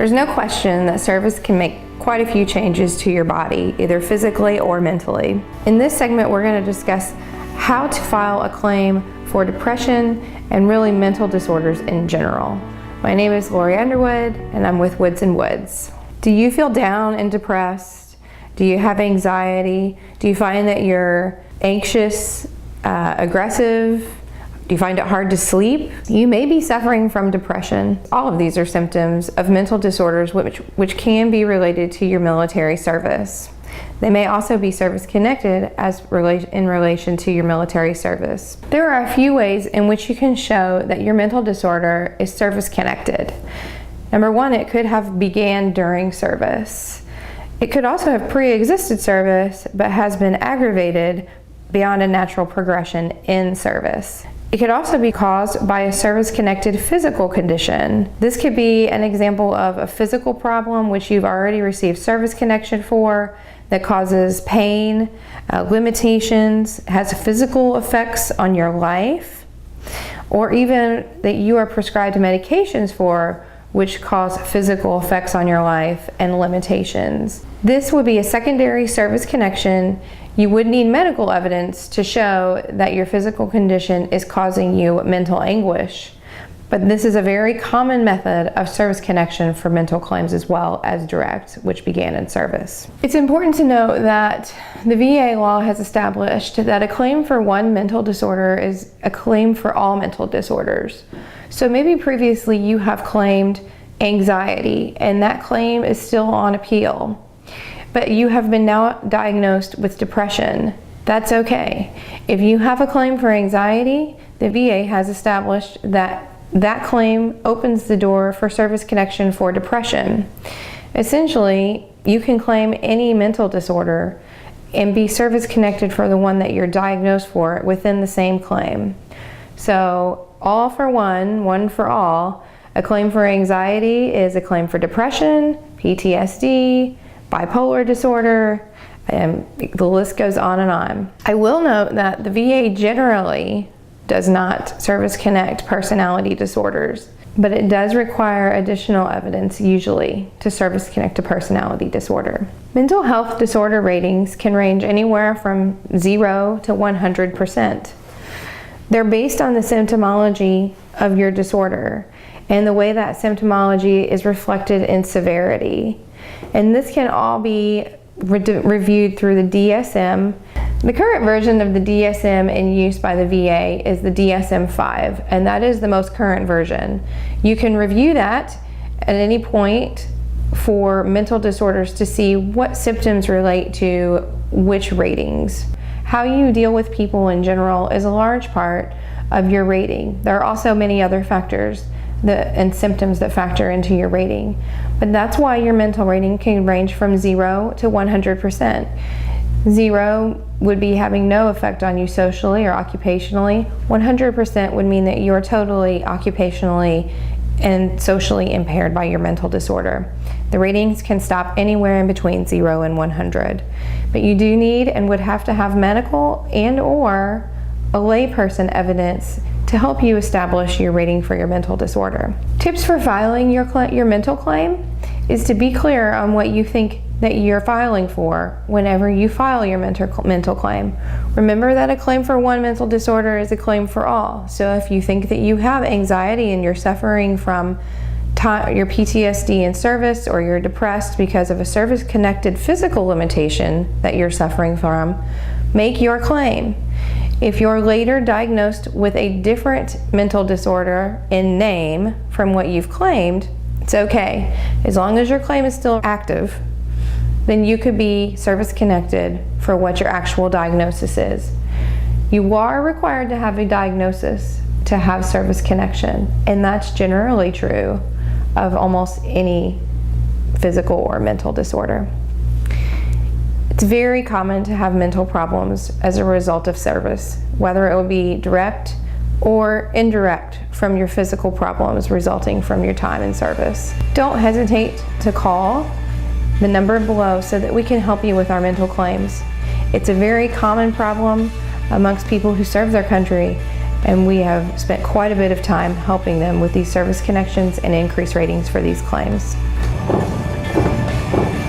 There's no question that service can make quite a few changes to your body, either physically or mentally. In this segment, we're going to discuss how to file a claim for depression and really mental disorders in general. My name is Lori Underwood, and I'm with Woods & Woods. Do you feel down and depressed? Do you have anxiety? Do you find that you're anxious, aggressive? Do you find it hard to sleep? You may be suffering from depression. All of these are symptoms of mental disorders which can be related to your military service. They may also be service-connected in relation to your military service. There are a few ways in which you can show that your mental disorder is service-connected. Number one, it could have began during service. It could also have pre-existed service, but has been aggravated beyond a natural progression in service. It could also be caused by a service-connected physical condition. This could be an example of a physical problem which you've already received service connection for that causes pain, limitations, has physical effects on your life, or even that you are prescribed medications for which cause physical effects on your life and limitations. This would be a secondary service connection. You would need medical evidence to show that your physical condition is causing you mental anguish. But this is a very common method of service connection for mental claims as well as direct, which began in service. It's important to note that the VA law has established that a claim for one mental disorder is a claim for all mental disorders. So maybe previously you have claimed anxiety and that claim is still on appeal, but you have been now diagnosed with depression. That's okay. If you have a claim for anxiety, the VA has established that that claim opens the door for service connection for depression. Essentially, you can claim any mental disorder and be service connected for the one that you're diagnosed for within the same claim. So all for one for all. A claim for anxiety is a claim for depression, PTSD, bipolar disorder, and the list goes on and on. I will note that the VA generally does not service connect personality disorders, but it does require additional evidence usually to service connect a personality disorder. Mental health disorder ratings can range anywhere from 0 to 100%. They're based on the symptomology of your disorder and the way that symptomology is reflected in severity. And this can all be reviewed through the DSM. The current version of the DSM in use by the VA is the DSM-5, and that is the most current version. You can review that at any point for mental disorders to see what symptoms relate to which ratings. How you deal with people in general is a large part of your rating. There are also many other factors and symptoms that factor into your rating. But that's why your mental rating can range from 0 to 100%. 0 would be having no effect on you socially or occupationally. 100% would mean that you are totally occupationally and socially impaired by your mental disorder. The ratings can stop anywhere in between 0 and 100. But you do need and would have to have medical and or a layperson evidence to help you establish your rating for your mental disorder. Tips for filing your mental claim is to be clear on what you think that you're filing for whenever you file your mental claim. Remember that a claim for one mental disorder is a claim for all. So if you think that you have anxiety and you're suffering from your PTSD in service, or you're depressed because of a service-connected physical limitation that you're suffering from, make your claim. If you're later diagnosed with a different mental disorder in name from what you've claimed, it's okay. As long as your claim is still active, then you could be service-connected for what your actual diagnosis is. You are required to have a diagnosis to have service connection, and that's generally true of almost any physical or mental disorder. It's very common to have mental problems as a result of service, whether it will be direct or indirect from your physical problems resulting from your time in service. Don't hesitate to call the number below so that we can help you with our mental claims. It's a very common problem amongst people who serve their country, and we have spent quite a bit of time helping them with these service connections and increased ratings for these claims. day.